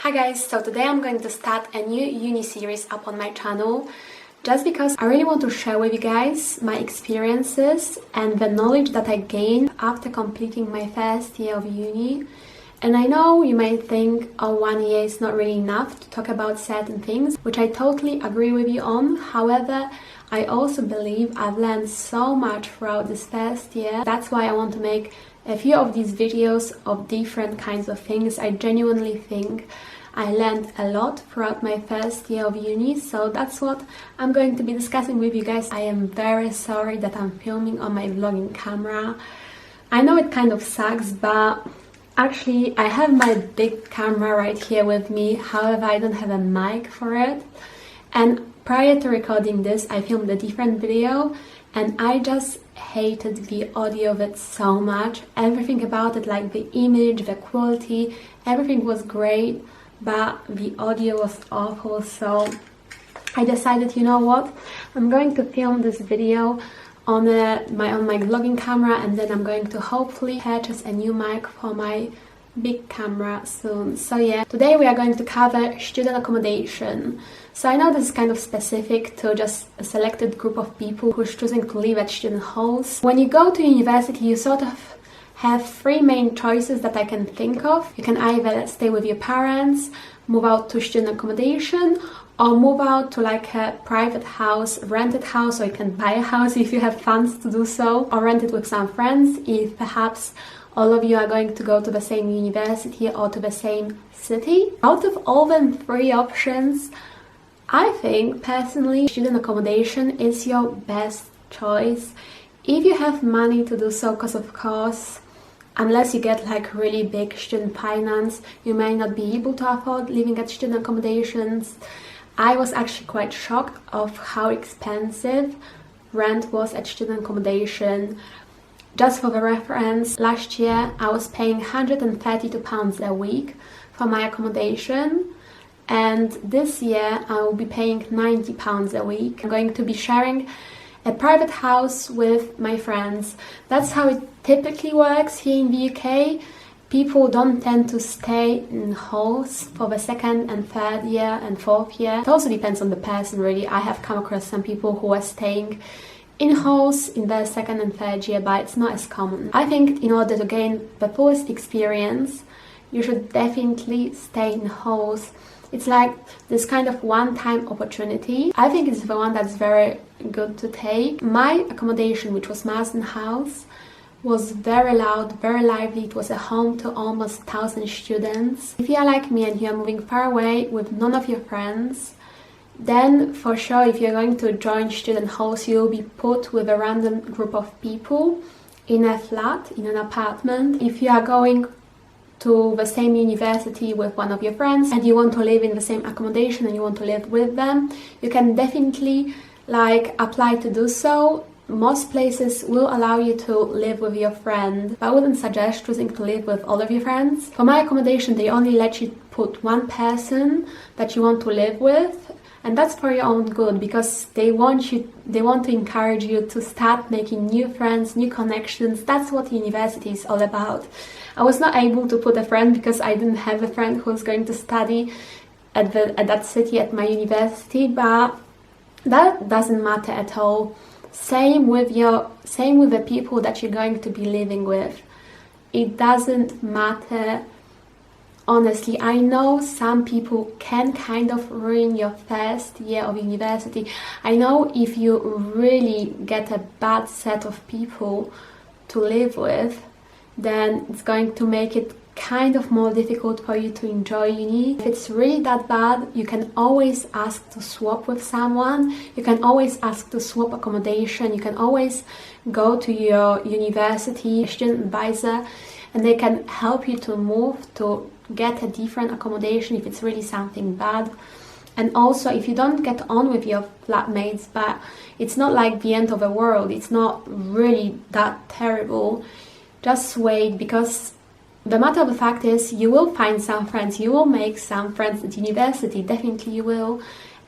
Hi guys, so today I'm going to start a new uni series up on my channel just because I really want to share with you guys my experiences and the knowledge that I gained after completing my first year of uni. And I know you might think, oh, 1 year is not really enough to talk about certain things, which I totally agree with you on. However, I also believe I've learned so much throughout this first year. That's why I want to make a few of these videos of different kinds of things. I genuinely think I learned a lot throughout my first year of uni, so that's what I'm going to be discussing with you guys. I am very sorry that I'm filming on my vlogging camera. I know it kind of sucks, but actually I have my big camera right here with me, however I don't have a mic for it. And prior to recording this, I filmed a different video and I just hated the audio of it so much. Everything about it, like the image, the quality, everything was great, but the audio was awful. So I decided, you know what, I'm going to film this video on my vlogging camera, and then I'm going to hopefully purchase a new mic for my big camera soon. So yeah, today we are going to cover student accommodation. So I know this is kind of specific to just a selected group of people who's choosing to live at student halls. When you go to university, you sort of have three main choices that I can think of. You can either stay with your parents, move out to student accommodation, or move out to like a private house, rented house, or you can buy a house if you have funds to do so, or rent it with some friends if perhaps all of you are going to go to the same university or to the same city. Out of all them three options, I think personally student accommodation is your best choice if you have money to do so, because of course, unless you get like really big student finance, you may not be able to afford living at student accommodations. I was actually quite shocked of how expensive rent was at student accommodation. Just for the reference, last year I was paying £132 a week for my accommodation, and this year I will be paying £90 a week. I'm going to be sharing a private house with my friends. That's how it typically works here in the UK. People don't tend to stay in halls for the second and third year and fourth year. It also depends on the person, really. I have come across some people who are staying in halls in their second and third year, but it's not as common. I think in order to gain the fullest experience, you should definitely stay in halls. It's like this kind of one-time opportunity. I think it's the one that's very good to take. My accommodation, which was Marsden House, was very loud, very lively. It was a home to almost 1,000 students. If you are like me and you are moving far away with none of your friends, then for sure if you're going to join student halls, you'll be put with a random group of people in a flat, in an apartment. If you are going to the same university with one of your friends and you want to live in the same accommodation and you want to live with them, you can definitely like apply to do so. Most places will allow you to live with your friend, but I wouldn't suggest choosing to live with all of your friends. For my accommodation, they only let you put one person that you want to live with, and that's for your own good, because they want to encourage you to start making new friends, new connections. That's what university is all about. I was not able to put a friend because I didn't have a friend who was going to study at that city at my university, but that doesn't matter at all. Same with the people that you're going to be living with. It doesn't matter. Honestly, I know some people can kind of ruin your first year of university. I know if you really get a bad set of people to live with, then it's going to make it kind of more difficult for you to enjoy uni. If it's really that bad, you can always ask to swap with someone. You can always ask to swap accommodation. You can always go to your university student advisor and they can help you to move to get a different accommodation if it's really something bad. And also, if you don't get on with your flatmates, but it's not like the end of the world, it's not really that terrible, just wait, because the matter of the fact is you will find some friends, you will make some friends at university, definitely you will,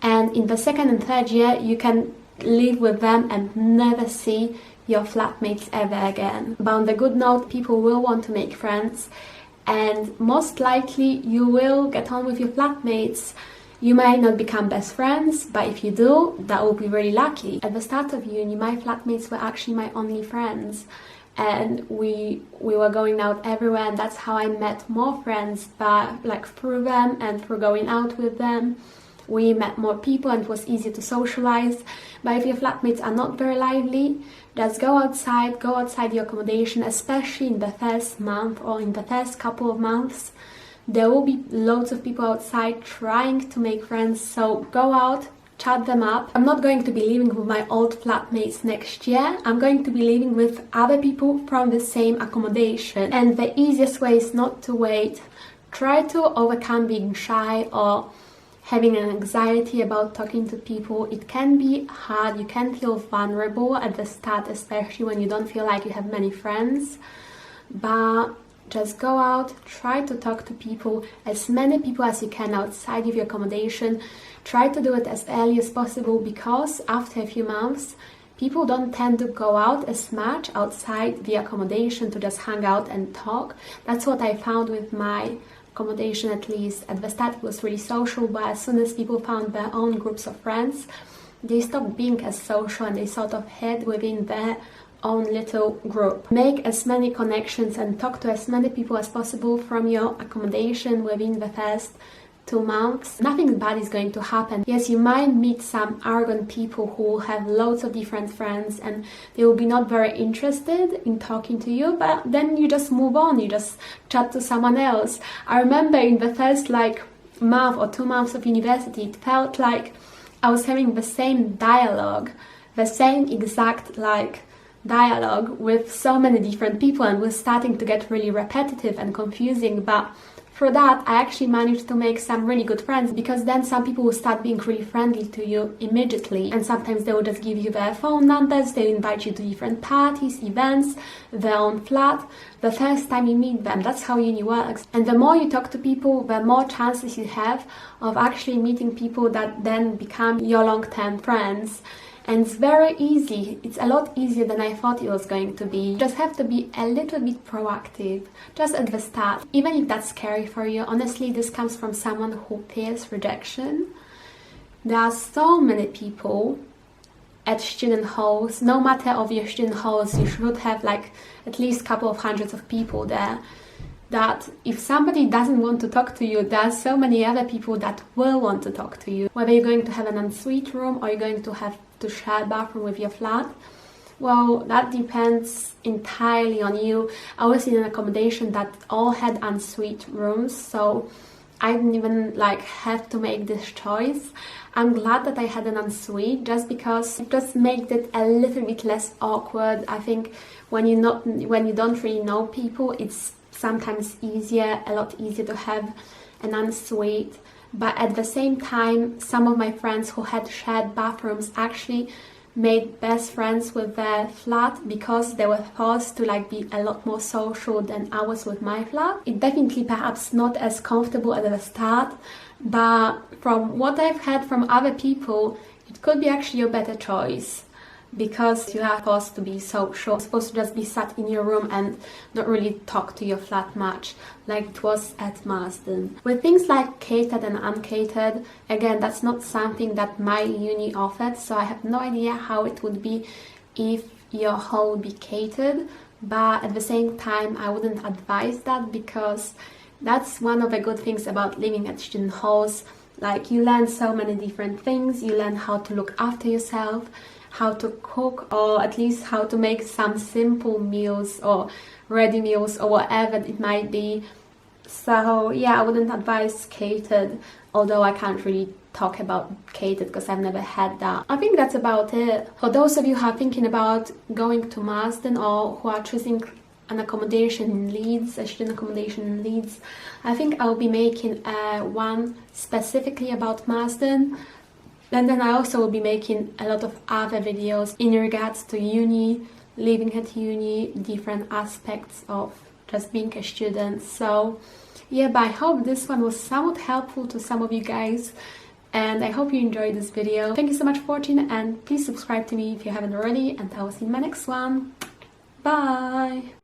and in the second and third year you can live with them and never see your flatmates ever again. But on the good note, people will want to make friends, and most likely you will get on with your flatmates. You might not become best friends, but if you do, that will be really lucky. At the start of uni, my flatmates were actually my only friends, and we were going out everywhere, and that's how I met more friends. But like through them and through going out with them, we met more people and it was easier to socialize. But if your flatmates are not very lively, just go outside your accommodation, especially in the first month or in the first couple of months. There will be loads of people outside trying to make friends, so go out, chat them up. I'm not going to be living with my old flatmates next year. I'm going to be living with other people from the same accommodation. And the easiest way is not to wait. Try to overcome being shy or having an anxiety about talking to people. It can be hard, you can feel vulnerable at the start, especially when you don't feel like you have many friends. But just go out, try to talk to people, as many people as you can outside of your accommodation. Try to do it as early as possible, because after a few months, people don't tend to go out as much outside the accommodation to just hang out and talk. That's what I found with my accommodation, at least. At the start it was really social, but as soon as people found their own groups of friends, they stopped being as social and they sort of hid within their own little group. Make as many connections and talk to as many people as possible from your accommodation within the first 2 months. Nothing bad is going to happen. Yes, you might meet some arrogant people who will have loads of different friends and they will be not very interested in talking to you, but then you just move on, you just chat to someone else. I remember in the first month or 2 months of university, it felt like I was having the same dialogue, the same exact dialogue with so many different people, and was starting to get really repetitive and confusing. But for that, I actually managed to make some really good friends, because then some people will start being really friendly to you immediately, and sometimes they will just give you their phone numbers, they invite you to different parties, events, their own flat, the first time you meet them. That's how uni works. And the more you talk to people, the more chances you have of actually meeting people that then become your long-term friends. And it's very easy. It's a lot easier than I thought it was going to be. You just have to be a little bit proactive, just at the start. Even if that's scary for you, honestly, this comes from someone who fears rejection. There are so many people at student halls. No matter of your student halls, you should have at least a couple of hundreds of people there. That if somebody doesn't want to talk to you, there are so many other people that will want to talk to you. Whether you're going to have an ensuite room or you're going to have to share a bathroom with your flat, well, that depends entirely on you. I was in an accommodation that all had ensuite rooms, so I didn't even have to make this choice. I'm glad that I had an ensuite, just because it just makes it a little bit less awkward. I think when you don't really know people, it's sometimes a lot easier to have an ensuite. But at the same time, some of my friends who had shared bathrooms actually made best friends with their flat, because they were forced to be a lot more social than I was with my flat. It definitely perhaps not as comfortable at the start, but from what I've heard from other people, it could be actually a better choice, because you are supposed to be social. You're supposed to just be sat in your room and not really talk to your flat much, like it was at Marsden. With things like catered and uncatered, again, that's not something that my uni offered, so I have no idea how it would be if your hall would be catered. But at the same time, I wouldn't advise that, because that's one of the good things about living at student halls. You learn so many different things. You learn how to look after yourself, how to cook, or at least how to make some simple meals or ready meals or whatever it might be. So yeah, I wouldn't advise catered, although I can't really talk about catered because I've never had that. I think that's about it. For those of you who are thinking about going to Marsden, or who are choosing an accommodation in Leeds, a student accommodation in Leeds, I think I'll be making one specifically about Marsden. And then I also will be making a lot of other videos in regards to uni, living at uni, different aspects of just being a student. So yeah, but I hope this one was somewhat helpful to some of you guys, and I hope you enjoyed this video. Thank you so much for watching, and please subscribe to me if you haven't already, and I will see you in my next one. Bye!